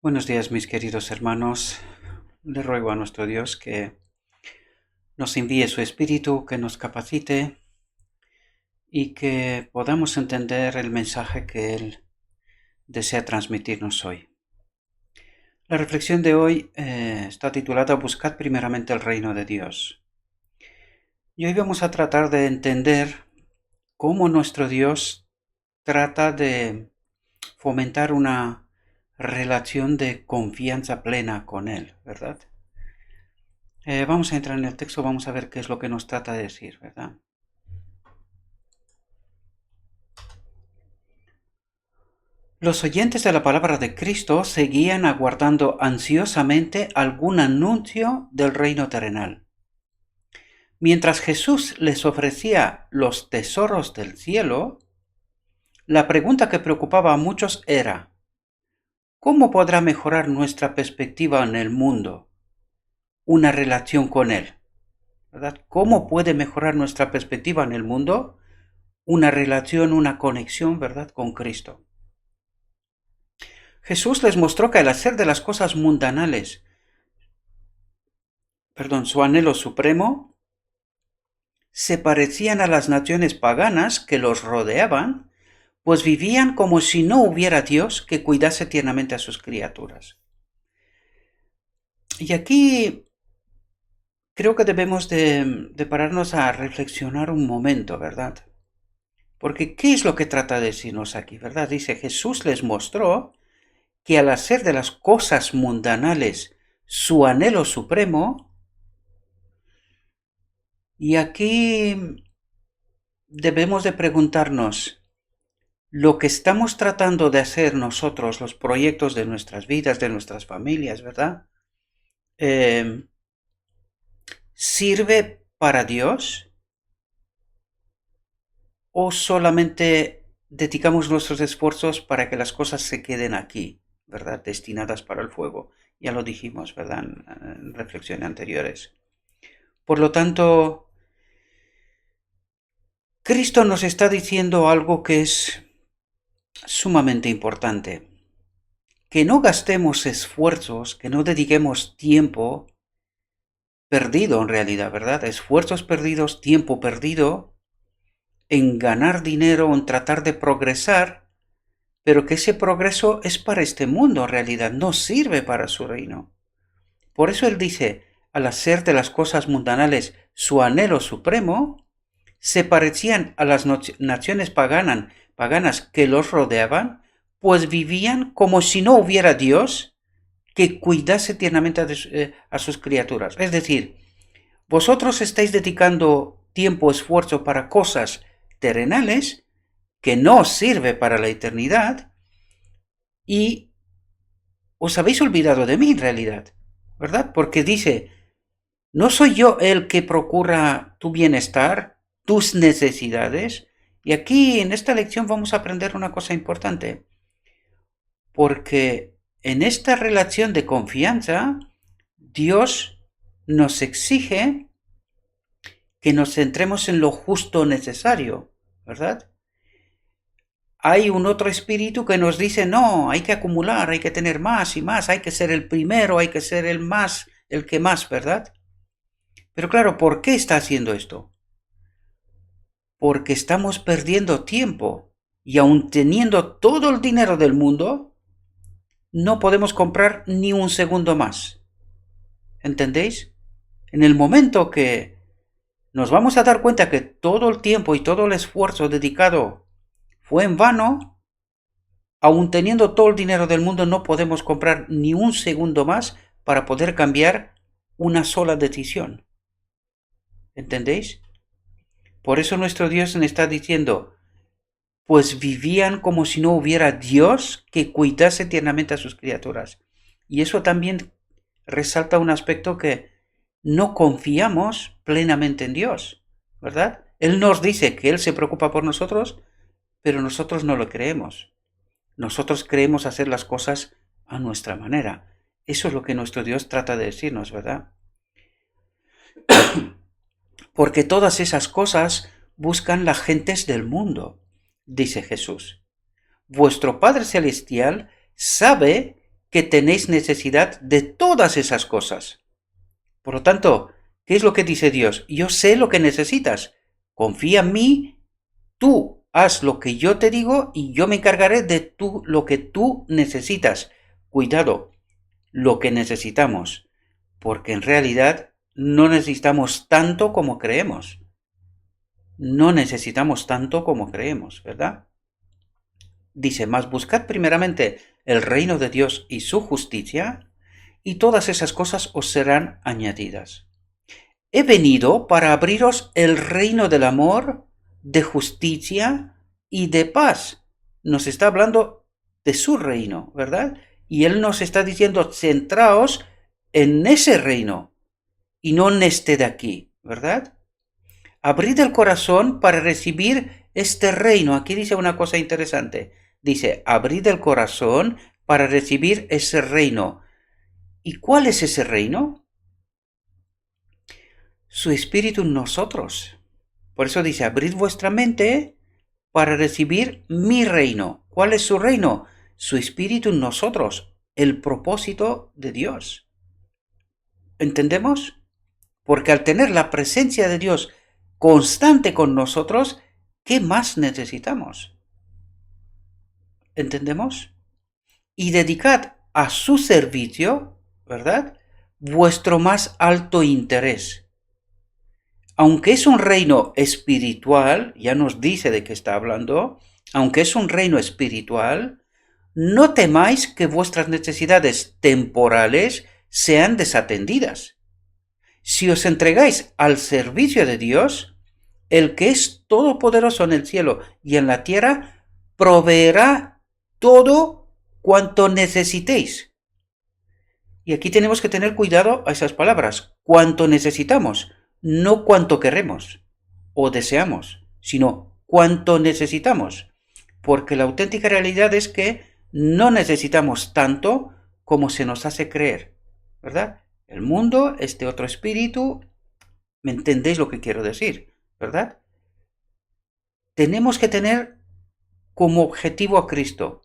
Buenos días, mis queridos hermanos. Le ruego a nuestro Dios que nos envíe su Espíritu, que nos capacite y que podamos entender el mensaje que Él desea transmitirnos hoy. La reflexión de hoy está titulada Buscad primeramente el reino de Dios. Y hoy vamos a tratar de entender cómo nuestro Dios trata de fomentar una relación de confianza plena con Él, ¿verdad? Vamos a entrar en el texto, vamos a ver qué es lo que nos trata de decir, ¿verdad? Los oyentes de la palabra de Cristo seguían aguardando ansiosamente algún anuncio del reino terrenal. Mientras Jesús les ofrecía los tesoros del cielo, la pregunta que preocupaba a muchos era: ¿cómo podrá mejorar nuestra perspectiva en el mundo una relación con Él? ¿Verdad? ¿Cómo puede mejorar nuestra perspectiva en el mundo una relación, una conexión, ¿verdad?, con Cristo? Jesús les mostró que al hacer de las cosas mundanales, su anhelo supremo, se parecían a las naciones paganas que los rodeaban, pues vivían como si no hubiera Dios que cuidase tiernamente a sus criaturas. Y aquí creo que debemos de pararnos a reflexionar un momento, ¿verdad? Porque ¿qué es lo que trata de decirnos aquí, verdad? Dice, Jesús les mostró que al hacer de las cosas mundanales su anhelo supremo, y aquí debemos de preguntarnos, lo que estamos tratando de hacer nosotros, los proyectos de nuestras vidas, de nuestras familias, ¿verdad? ¿Sirve para Dios? ¿O solamente dedicamos nuestros esfuerzos para que las cosas se queden aquí, ¿verdad? Destinadas para el fuego. Ya lo dijimos, ¿verdad? En reflexiones anteriores. Por lo tanto, Cristo nos está diciendo algo que es sumamente importante. Que no gastemos esfuerzos, que no dediquemos tiempo perdido en realidad, ¿verdad? Esfuerzos perdidos, tiempo perdido en ganar dinero, en tratar de progresar, pero que ese progreso es para este mundo en realidad, no sirve para su reino. Por eso él dice, al hacer de las cosas mundanales su anhelo supremo, se parecían a las naciones paganas que los rodeaban, pues vivían como si no hubiera Dios que cuidase tiernamente a sus criaturas. Es decir, vosotros estáis dedicando tiempo, esfuerzo para cosas terrenales que no os sirve para la eternidad y os habéis olvidado de mí en realidad, ¿verdad? Porque dice, ¿no soy yo el que procura tu bienestar, tus necesidades? Y aquí en esta lección vamos a aprender una cosa importante, porque en esta relación de confianza, Dios nos exige que nos centremos en lo justo necesario, ¿verdad? Hay un otro espíritu que nos dice, no, hay que acumular, hay que tener más y más, hay que ser el primero, hay que ser el más, el que más, ¿verdad? Pero claro, ¿por qué está haciendo esto? Porque estamos perdiendo tiempo y aun teniendo todo el dinero del mundo, no podemos comprar ni un segundo más. ¿Entendéis? En el momento que nos vamos a dar cuenta que todo el tiempo y todo el esfuerzo dedicado fue en vano, aun teniendo todo el dinero del mundo, no podemos comprar ni un segundo más para poder cambiar una sola decisión. ¿Entendéis? Por eso nuestro Dios nos está diciendo, pues vivían como si no hubiera Dios que cuidase tiernamente a sus criaturas. Y eso también resalta un aspecto que no confiamos plenamente en Dios, ¿verdad? Él nos dice que Él se preocupa por nosotros, pero nosotros no lo creemos. Nosotros creemos hacer las cosas a nuestra manera. Eso es lo que nuestro Dios trata de decirnos, ¿verdad? Porque todas esas cosas buscan las gentes del mundo, dice Jesús. Vuestro Padre Celestial sabe que tenéis necesidad de todas esas cosas. Por lo tanto, ¿qué es lo que dice Dios? Yo sé lo que necesitas. Confía en mí, tú haz lo que yo te digo y yo me encargaré de lo que tú necesitas. Cuidado, lo que necesitamos, porque en realidad no necesitamos tanto como creemos. No necesitamos tanto como creemos, ¿verdad? Dice, mas buscad primeramente el reino de Dios y su justicia, y todas esas cosas os serán añadidas. He venido para abriros el reino del amor, de justicia y de paz. Nos está hablando de su reino, ¿verdad? Y Él nos está diciendo, centraos en ese reino y no en este de aquí, ¿verdad? Abrid el corazón para recibir este reino. Aquí dice una cosa interesante. Dice, abrid el corazón para recibir ese reino. ¿Y cuál es ese reino? Su espíritu en nosotros. Por eso dice, abrid vuestra mente para recibir mi reino. ¿Cuál es su reino? Su espíritu en nosotros. El propósito de Dios. ¿Entendemos? Porque al tener la presencia de Dios constante con nosotros, ¿qué más necesitamos? ¿Entendemos? Y dedicad a su servicio, ¿verdad? Vuestro más alto interés. Aunque es un reino espiritual, ya nos dice de qué está hablando, aunque es un reino espiritual, no temáis que vuestras necesidades temporales sean desatendidas. Si os entregáis al servicio de Dios, el que es todopoderoso en el cielo y en la tierra, proveerá todo cuanto necesitéis. Y aquí tenemos que tener cuidado a esas palabras. Cuanto necesitamos, no cuanto queremos o deseamos, sino cuanto necesitamos. Porque la auténtica realidad es que no necesitamos tanto como se nos hace creer, ¿verdad? El mundo, este otro espíritu, ¿me entendéis lo que quiero decir? ¿Verdad? Tenemos que tener como objetivo a Cristo.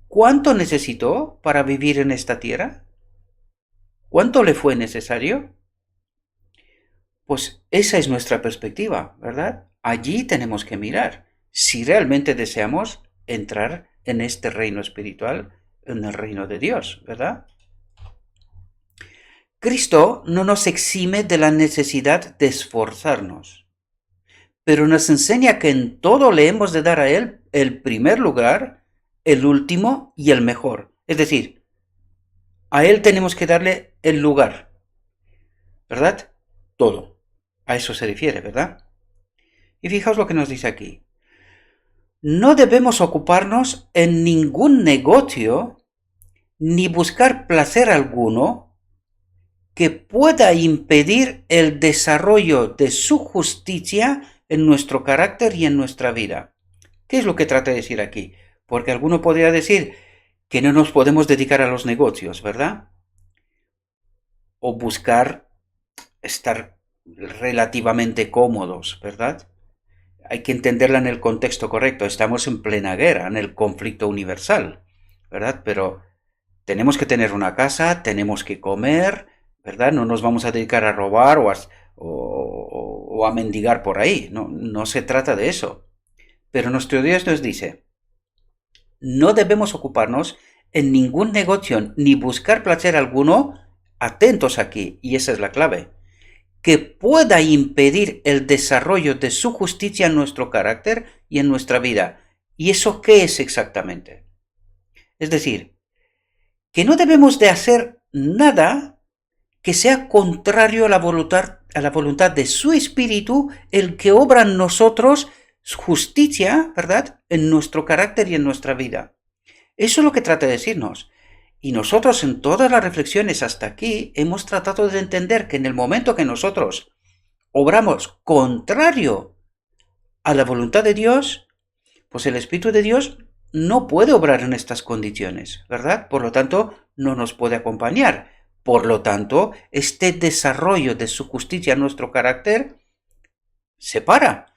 ¿Cuánto necesitó para vivir en esta tierra? ¿Cuánto le fue necesario? Pues esa es nuestra perspectiva, ¿verdad? Allí tenemos que mirar si realmente deseamos entrar en este reino espiritual, en el reino de Dios, ¿verdad? Cristo no nos exime de la necesidad de esforzarnos, pero nos enseña que en todo le hemos de dar a Él el primer lugar, el último y el mejor. Es decir, a Él tenemos que darle el lugar, ¿verdad? Todo. A eso se refiere, ¿verdad? Y fijaos lo que nos dice aquí. No debemos ocuparnos en ningún negocio ni buscar placer alguno que pueda impedir el desarrollo de su justicia en nuestro carácter y en nuestra vida. ¿Qué es lo que trata de decir aquí? Porque alguno podría decir que no nos podemos dedicar a los negocios, ¿verdad? O buscar estar relativamente cómodos, ¿verdad? Hay que entenderla en el contexto correcto. Estamos en plena guerra, en el conflicto universal, ¿verdad? Pero tenemos que tener una casa, tenemos que comer, ¿verdad? No nos vamos a dedicar a robar o a mendigar por ahí. No, no se trata de eso. Pero nuestro Dios nos dice, no debemos ocuparnos en ningún negocio ni buscar placer alguno, atentos aquí, y esa es la clave, que pueda impedir el desarrollo de su justicia en nuestro carácter y en nuestra vida. ¿Y eso qué es exactamente? Es decir, que no debemos de hacer nada que sea contrario a la voluntad de su Espíritu, el que obra en nosotros justicia, ¿verdad?, en nuestro carácter y en nuestra vida. Eso es lo que trata de decirnos. Y nosotros en todas las reflexiones hasta aquí hemos tratado de entender que en el momento que nosotros obramos contrario a la voluntad de Dios, pues el Espíritu de Dios no puede obrar en estas condiciones, ¿verdad? Por lo tanto, no nos puede acompañar. Por lo tanto, este desarrollo de su justicia en nuestro carácter se para.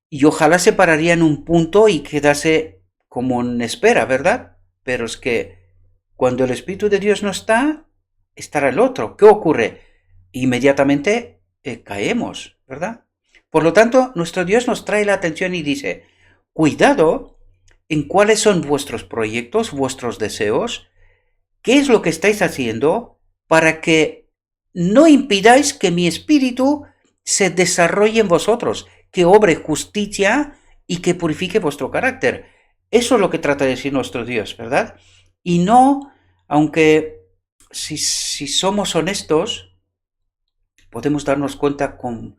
Y ojalá se pararía en un punto y quedase como en espera, ¿verdad? Pero es que Cuando el Espíritu de Dios no está, estará el otro. ¿Qué ocurre? Inmediatamente caemos, ¿verdad? Por lo tanto, nuestro Dios nos trae la atención y dice, cuidado en cuáles son vuestros proyectos, vuestros deseos, qué es lo que estáis haciendo para que no impidáis que mi Espíritu se desarrolle en vosotros, que obre justicia y que purifique vuestro carácter. Eso es lo que trata de decir nuestro Dios, ¿verdad? Y no, aunque si somos honestos, podemos darnos cuenta con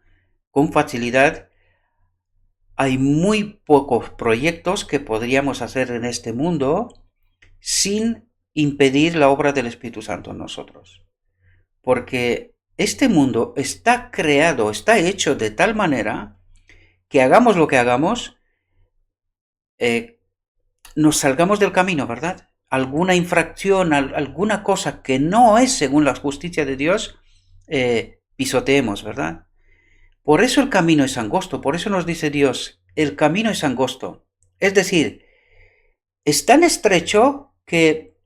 facilidad, hay muy pocos proyectos que podríamos hacer en este mundo sin impedir la obra del Espíritu Santo en nosotros. Porque este mundo está creado, está hecho de tal manera que hagamos lo que hagamos, nos salgamos del camino, ¿verdad? Alguna infracción, alguna cosa que no es según la justicia de Dios, pisoteemos, ¿verdad? Por eso el camino es angosto, por eso nos dice Dios, el camino es angosto. Es decir, es tan estrecho que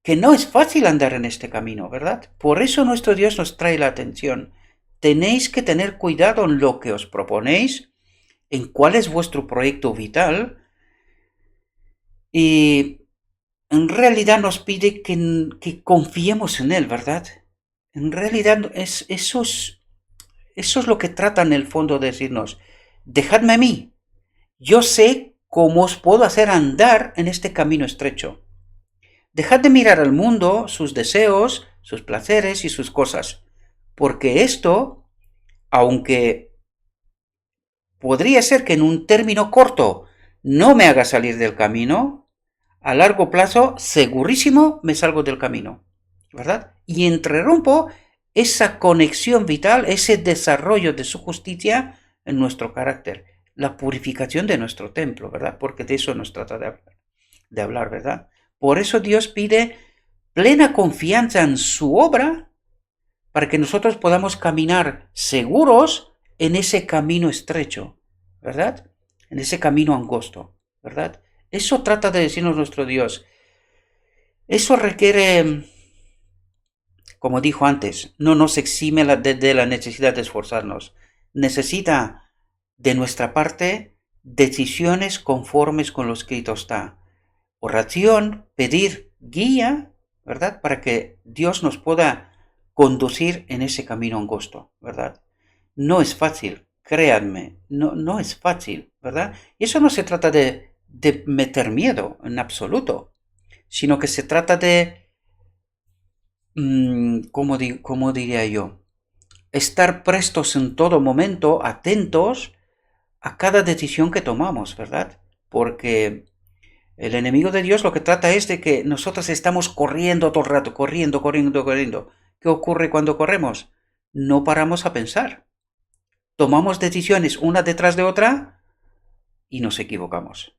no es fácil andar en este camino, ¿verdad? Por eso nuestro Dios nos trae la atención. Tenéis que tener cuidado en lo que os proponéis, en cuál es vuestro proyecto vital, y en realidad nos pide que confiemos en Él, ¿verdad? En realidad eso es lo que trata en el fondo de decirnos, dejadme a mí, yo sé cómo os puedo hacer andar en este camino estrecho. Dejad de mirar al mundo, sus deseos, sus placeres y sus cosas, porque esto, aunque podría ser que en un término corto no me haga salir del camino, a largo plazo, segurísimo, me salgo del camino, ¿verdad? Y interrumpo esa conexión vital, ese desarrollo de su justicia en nuestro carácter, la purificación de nuestro templo, ¿verdad? Porque de eso nos trata de hablar, ¿verdad? Por eso Dios pide plena confianza en su obra para que nosotros podamos caminar seguros en ese camino estrecho, ¿verdad? En ese camino angosto, ¿verdad? Eso trata de decirnos nuestro Dios. Eso requiere, como dijo antes, no nos exime de la necesidad de esforzarnos. Necesita de nuestra parte decisiones conformes con lo escrito está. Oración, pedir guía, ¿verdad? Para que Dios nos pueda conducir en ese camino angosto, ¿verdad? No es fácil, créanme, no es fácil, ¿verdad? Y eso no se trata de meter miedo en absoluto, sino que se trata de, ¿cómo diría yo? Estar prestos en todo momento, atentos a cada decisión que tomamos, ¿verdad? Porque el enemigo de Dios lo que trata es de que nosotros estamos corriendo todo el rato, corriendo. ¿Qué ocurre cuando corremos? No paramos a pensar. Tomamos decisiones una detrás de otra y nos equivocamos.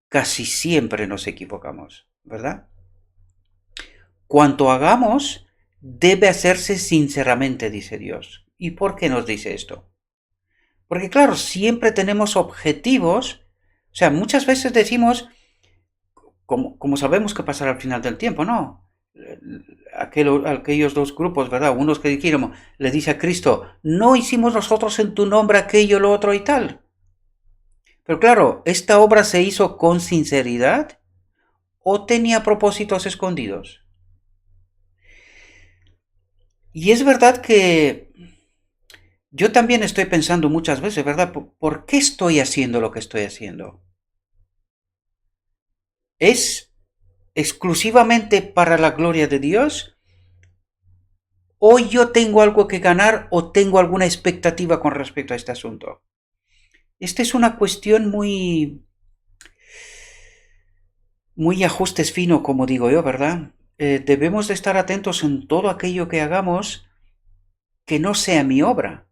Casi siempre nos equivocamos, ¿verdad? Cuanto hagamos, debe hacerse sinceramente, dice Dios. ¿Y por qué nos dice esto? Porque claro, siempre tenemos objetivos. O sea, muchas veces decimos, como sabemos que pasará al final del tiempo, ¿no? Aquellos dos grupos, ¿verdad? Unos que dijeron, le dice a Cristo, no hicimos nosotros en tu nombre aquello, lo otro y tal. Pero claro, ¿esta obra se hizo con sinceridad o tenía propósitos escondidos? Y es verdad que yo también estoy pensando muchas veces, ¿verdad? ¿Por qué estoy haciendo lo que estoy haciendo? ¿Es exclusivamente para la gloria de Dios? ¿O yo tengo algo que ganar o tengo alguna expectativa con respecto a este asunto? Esta es una cuestión muy ajustes fino, como digo yo, ¿verdad? Debemos de estar atentos en todo aquello que hagamos que no sea mi obra,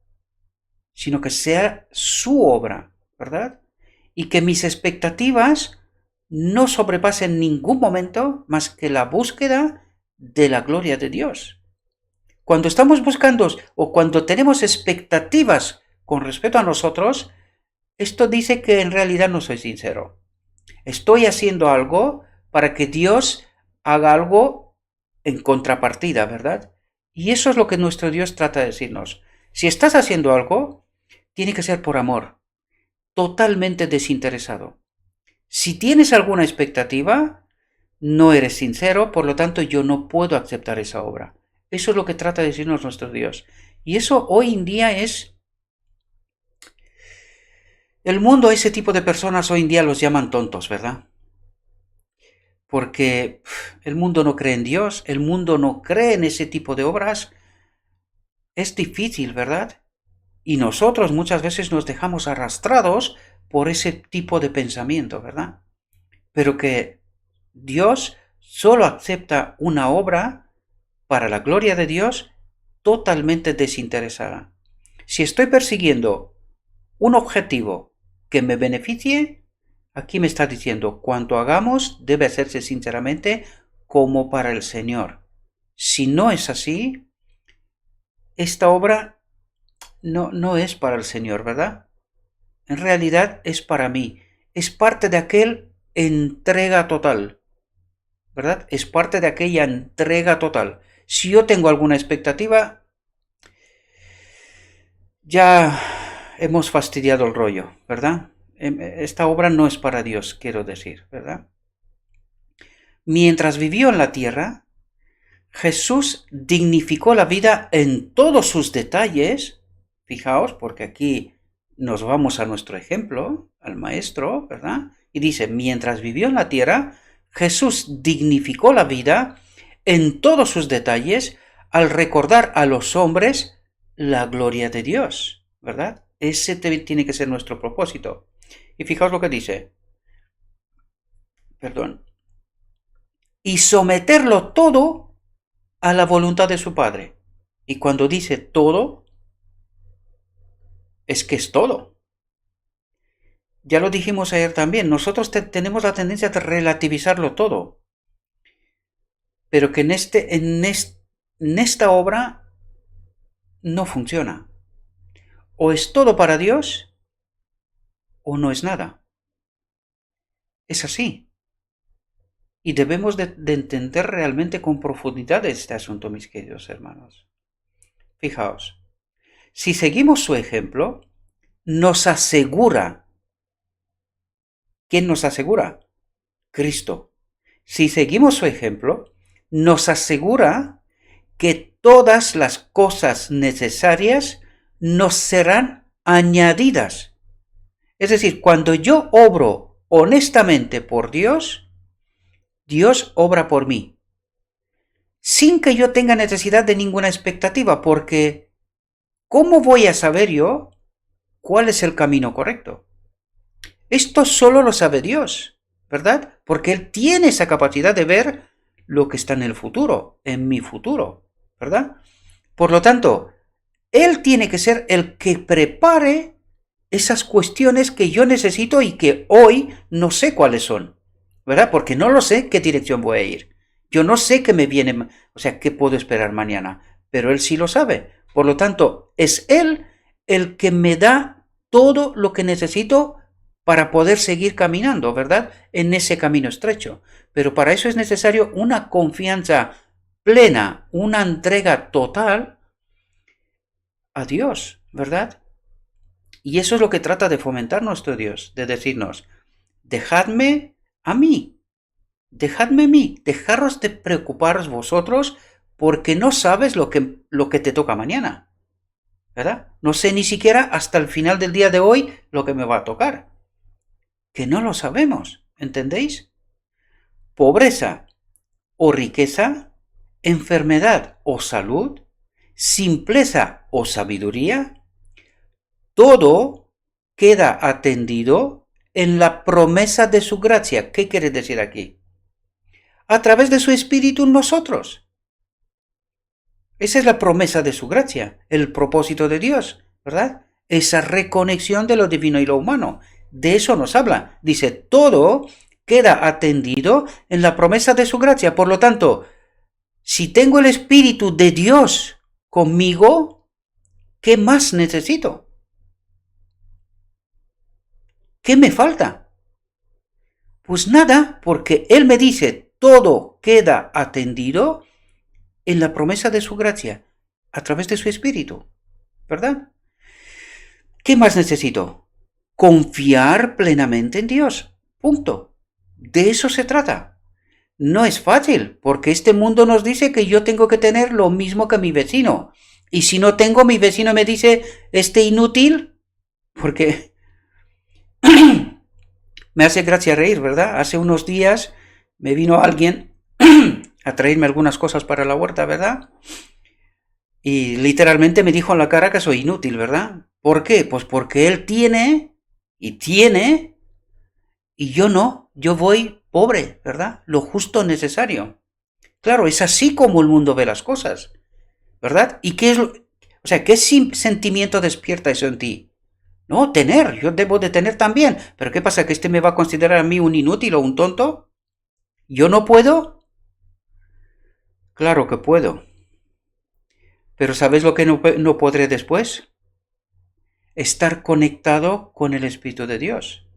sino que sea su obra, ¿verdad? Y que mis expectativas no sobrepasen en ningún momento más que la búsqueda de la gloria de Dios. Cuando estamos buscando o cuando tenemos expectativas con respecto a nosotros, esto dice que en realidad no soy sincero. Estoy haciendo algo para que Dios haga algo en contrapartida, ¿verdad? Y eso es lo que nuestro Dios trata de decirnos. Si estás haciendo algo, tiene que ser por amor, totalmente desinteresado. Si tienes alguna expectativa, no eres sincero, por lo tanto yo no puedo aceptar esa obra. Eso es lo que trata de decirnos nuestro Dios. Y eso hoy en día es... El mundo, ese tipo de personas hoy en día los llaman tontos, ¿verdad? Porque el mundo no cree en Dios, el mundo no cree en ese tipo de obras. Es difícil, ¿verdad? Y nosotros muchas veces nos dejamos arrastrados por ese tipo de pensamiento, ¿verdad? Pero que Dios solo acepta una obra para la gloria de Dios totalmente desinteresada. Si estoy persiguiendo un objetivo que me beneficie, aquí me está diciendo, cuanto hagamos debe hacerse sinceramente como para el Señor. Si no es así, esta obra no es para el Señor, ¿verdad? En realidad es para mí. Es parte de aquel entrega total, ¿verdad? Es parte de aquella entrega total. Si yo tengo alguna expectativa, ya hemos fastidiado el rollo, ¿verdad? Esta obra no es para Dios, quiero decir, ¿verdad? Mientras vivió en la tierra, Jesús dignificó la vida en todos sus detalles. Fijaos, porque aquí nos vamos a nuestro ejemplo, al maestro, ¿verdad? Y dice, mientras vivió en la tierra, Jesús dignificó la vida en todos sus detalles al recordar a los hombres la gloria de Dios, ¿verdad? Ese tiene que ser nuestro propósito. Y fijaos lo que dice, perdón, y someterlo todo a la voluntad de su Padre. Y cuando dice todo, es que es todo. Ya lo dijimos ayer también, nosotros tenemos la tendencia de relativizarlo todo. Pero que en esta obra no funciona. O es todo para Dios o no es nada. Es así. Y debemos de entender realmente con profundidad este asunto, mis queridos hermanos. Fijaos, si seguimos su ejemplo, nos asegura. ¿Quién nos asegura? Cristo. Si seguimos su ejemplo, nos asegura que todas las cosas necesarias nos serán añadidas. Es decir, cuando yo obro honestamente por Dios, Dios obra por mí, sin que yo tenga necesidad de ninguna expectativa, porque ¿cómo voy a saber yo cuál es el camino correcto? Esto solo lo sabe Dios, ¿verdad? Porque Él tiene esa capacidad de ver lo que está en el futuro, en mi futuro, ¿verdad? Por lo tanto, Él tiene que ser el que prepare esas cuestiones que yo necesito y que hoy no sé cuáles son, ¿verdad? Porque no lo sé qué dirección voy a ir. Yo no sé qué me viene, o sea, qué puedo esperar mañana, pero Él sí lo sabe. Por lo tanto, es Él el que me da todo lo que necesito para poder seguir caminando, ¿verdad? En ese camino estrecho. Pero para eso es necesario una confianza plena, una entrega total a Dios, ¿verdad? Y eso es lo que trata de fomentar nuestro Dios, de decirnos, dejadme a mí, dejaros de preocuparos vosotros porque no sabes lo que te toca mañana, ¿verdad? No sé ni siquiera hasta el final del día de hoy lo que me va a tocar. Que no lo sabemos, ¿entendéis? Pobreza o riqueza, enfermedad o salud, simpleza o sabiduría, todo queda atendido en la promesa de su gracia. ¿Qué quiere decir aquí? A través de su Espíritu en nosotros. Esa es la promesa de su gracia, el propósito de Dios, ¿verdad? Esa reconexión de lo divino y lo humano. De eso nos habla. Dice, todo queda atendido en la promesa de su gracia. Por lo tanto, si tengo el Espíritu de Dios conmigo, ¿qué más necesito? ¿Qué me falta? Pues nada, porque Él me dice, todo queda atendido en la promesa de su gracia, a través de su Espíritu, ¿verdad? ¿Qué más necesito? Confiar plenamente en Dios. Punto. De eso se trata. No es fácil, porque este mundo nos dice que yo tengo que tener lo mismo que mi vecino. Y si no tengo, mi vecino me dice, este inútil, porque me hace gracia reír, ¿verdad? Hace unos días me vino alguien a traerme algunas cosas para la huerta, ¿verdad? Y literalmente me dijo en la cara que soy inútil, ¿verdad? ¿Por qué? Pues porque él tiene, y yo no, yo voy pobre, ¿verdad? Lo justo necesario. Claro, es así como el mundo ve las cosas, ¿verdad? ¿Y qué es qué sentimiento despierta eso en ti? No, tener, yo debo de tener también. Pero ¿qué pasa? ¿Que este me va a considerar a mí un inútil o un tonto? ¿Yo no puedo? Claro que puedo. Pero ¿sabes lo que no podré después? Estar conectado con el Espíritu de Dios.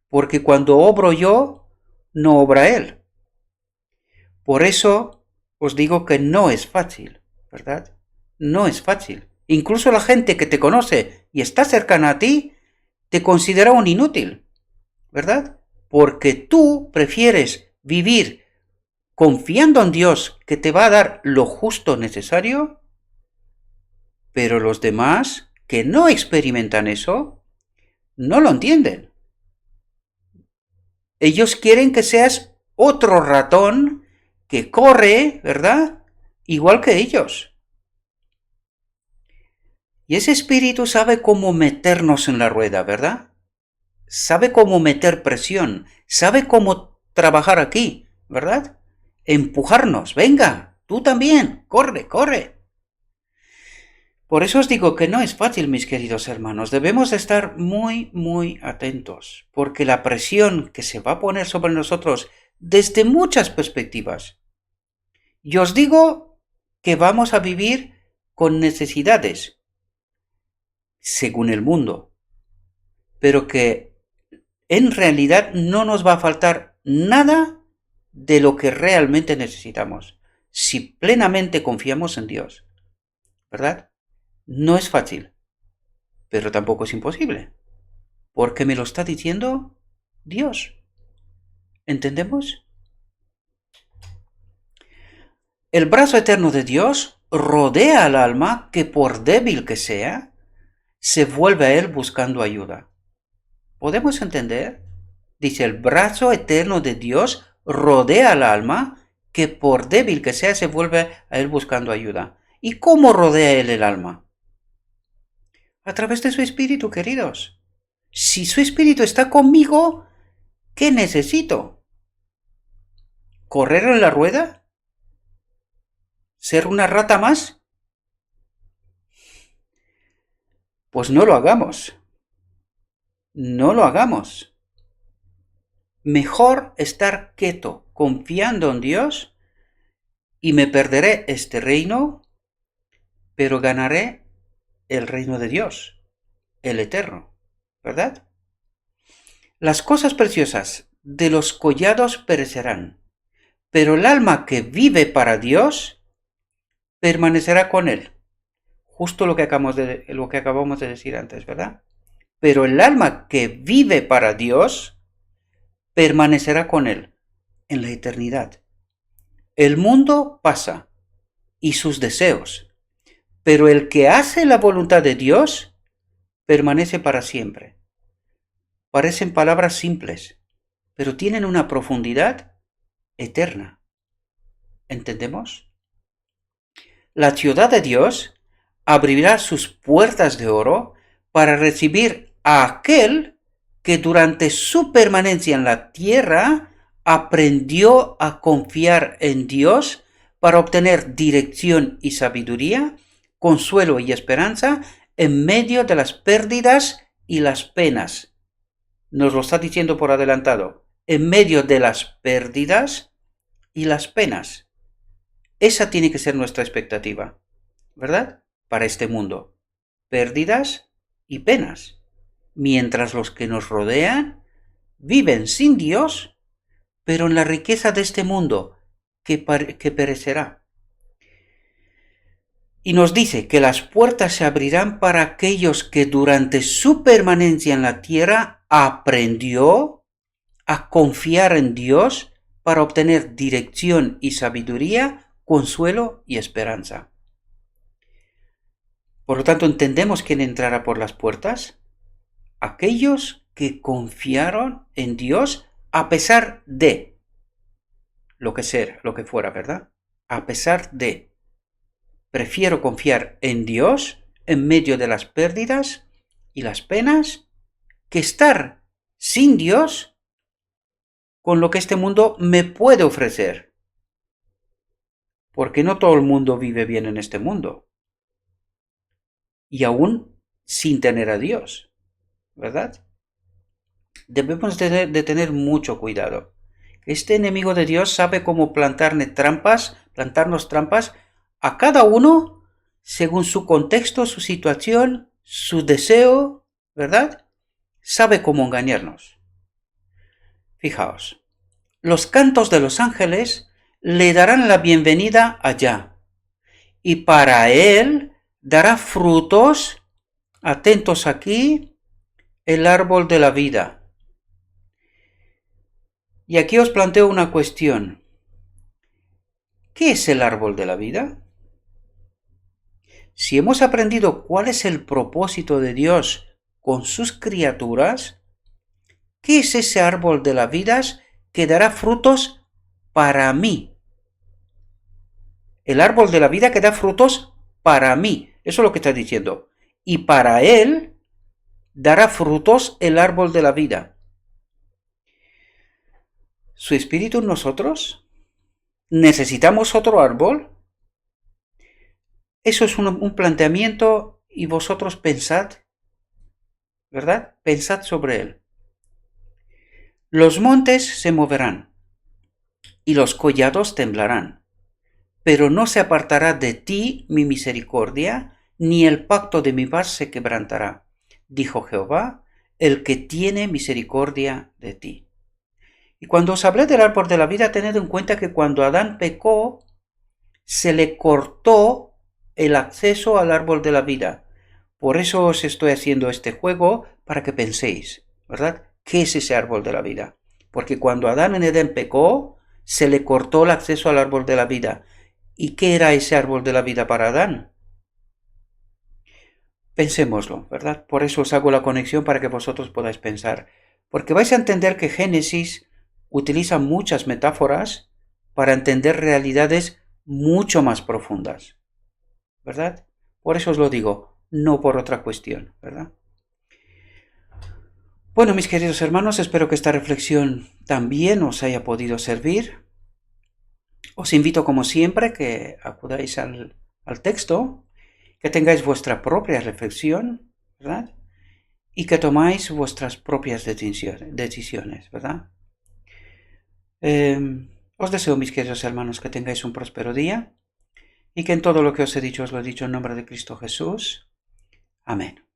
Porque cuando obro yo, no obra Él. Por eso os digo que no es fácil, ¿verdad? No es fácil. Incluso la gente que te conoce y está cercana a ti, te considera un inútil, ¿verdad? Porque tú prefieres vivir confiando en Dios que te va a dar lo justo necesario, pero los demás que no experimentan eso, no lo entienden. Ellos quieren que seas otro ratón que corre, ¿verdad? Igual que ellos. Y ese espíritu sabe cómo meternos en la rueda, ¿verdad? Sabe cómo meter presión, sabe cómo trabajar aquí, ¿verdad? Empujarnos, venga, tú también, corre, corre. Por eso os digo que no es fácil, mis queridos hermanos. Debemos estar muy, muy atentos, porque la presión que se va a poner sobre nosotros desde muchas perspectivas. Y os digo que vamos a vivir con necesidades, según el mundo, pero que en realidad no nos va a faltar nada de lo que realmente necesitamos, si plenamente confiamos en Dios, ¿verdad? No es fácil, pero tampoco es imposible, porque me lo está diciendo Dios. ¿Entendemos? El brazo eterno de Dios rodea al alma que, por débil que sea, se vuelve a él buscando ayuda. ¿Podemos entender? Dice, el brazo eterno de Dios rodea al alma que, por débil que sea, se vuelve a él buscando ayuda. ¿Y cómo rodea él el alma? A través de su espíritu, queridos. Si su espíritu está conmigo, ¿qué necesito? ¿Correr en la rueda? ¿Ser una rata más? Pues no lo hagamos. No lo hagamos. Mejor estar quieto, confiando en Dios, y me perderé este reino, pero ganaré el reino de Dios, el eterno, ¿verdad? Las cosas preciosas de los collados perecerán, pero el alma que vive para Dios permanecerá con él. Justo lo que acabamos de decir antes, ¿verdad? Pero el alma que vive para Dios permanecerá con él en la eternidad. El mundo pasa y sus deseos, pero el que hace la voluntad de Dios permanece para siempre. Parecen palabras simples, pero tienen una profundidad eterna. ¿Entendemos? La ciudad de Dios abrirá sus puertas de oro para recibir a aquel que durante su permanencia en la tierra aprendió a confiar en Dios para obtener dirección y sabiduría, consuelo y esperanza en medio de las pérdidas y las penas. Nos lo está diciendo por adelantado, en medio de las pérdidas y las penas. Esa tiene que ser nuestra expectativa, ¿verdad? Para este mundo. Pérdidas y penas. Mientras los que nos rodean viven sin Dios, pero en la riqueza de este mundo que perecerá. Y nos dice que las puertas se abrirán para aquellos que durante su permanencia en la tierra aprendió a confiar en Dios para obtener dirección y sabiduría, consuelo y esperanza. Por lo tanto, ¿entendemos quién entrará por las puertas? Aquellos que confiaron en Dios a pesar de lo que fuera, ¿verdad? A pesar de. Prefiero confiar en Dios en medio de las pérdidas y las penas que estar sin Dios con lo que este mundo me puede ofrecer. Porque no todo el mundo vive bien en este mundo. Y aún sin tener a Dios, ¿verdad? Debemos de tener mucho cuidado. Este enemigo de Dios sabe cómo plantarnos trampas a cada uno según su contexto, su situación, su deseo, ¿verdad? Sabe cómo engañarnos. Fijaos, los cantos de los ángeles le darán la bienvenida allá, y para él dará frutos, atentos aquí, el árbol de la vida. Y aquí os planteo una cuestión. ¿Qué es el árbol de la vida? Si hemos aprendido cuál es el propósito de Dios con sus criaturas, ¿qué es ese árbol de la vida que dará frutos para mí? El árbol de la vida que da frutos para mí. Eso es lo que está diciendo. Y para él dará frutos el árbol de la vida. ¿Su espíritu en nosotros? ¿Necesitamos otro árbol? Eso es un planteamiento y vosotros pensad, ¿verdad? Pensad sobre él. Los montes se moverán y los collados temblarán, pero no se apartará de ti mi misericordia, ni el pacto de mi paz se quebrantará, dijo Jehová, el que tiene misericordia de ti. Y cuando os hablé del árbol de la vida, tened en cuenta que cuando Adán pecó, se le cortó el acceso al árbol de la vida. Por eso os estoy haciendo este juego, para que penséis, ¿verdad? ¿Qué es ese árbol de la vida? Porque cuando Adán en Edén pecó, se le cortó el acceso al árbol de la vida. ¿Y qué era ese árbol de la vida para Adán? Pensémoslo, ¿verdad? Por eso os hago la conexión para que vosotros podáis pensar. Porque vais a entender que Génesis utiliza muchas metáforas para entender realidades mucho más profundas, ¿verdad? Por eso os lo digo, no por otra cuestión, ¿verdad? Bueno, mis queridos hermanos, espero que esta reflexión también os haya podido servir. Os invito, como siempre, que acudáis al texto, que tengáis vuestra propia reflexión, ¿verdad? Y que tomáis vuestras propias decisiones, ¿verdad? Os deseo, mis queridos hermanos, que tengáis un próspero día y que en todo lo que os he dicho os lo he dicho en nombre de Cristo Jesús. Amén.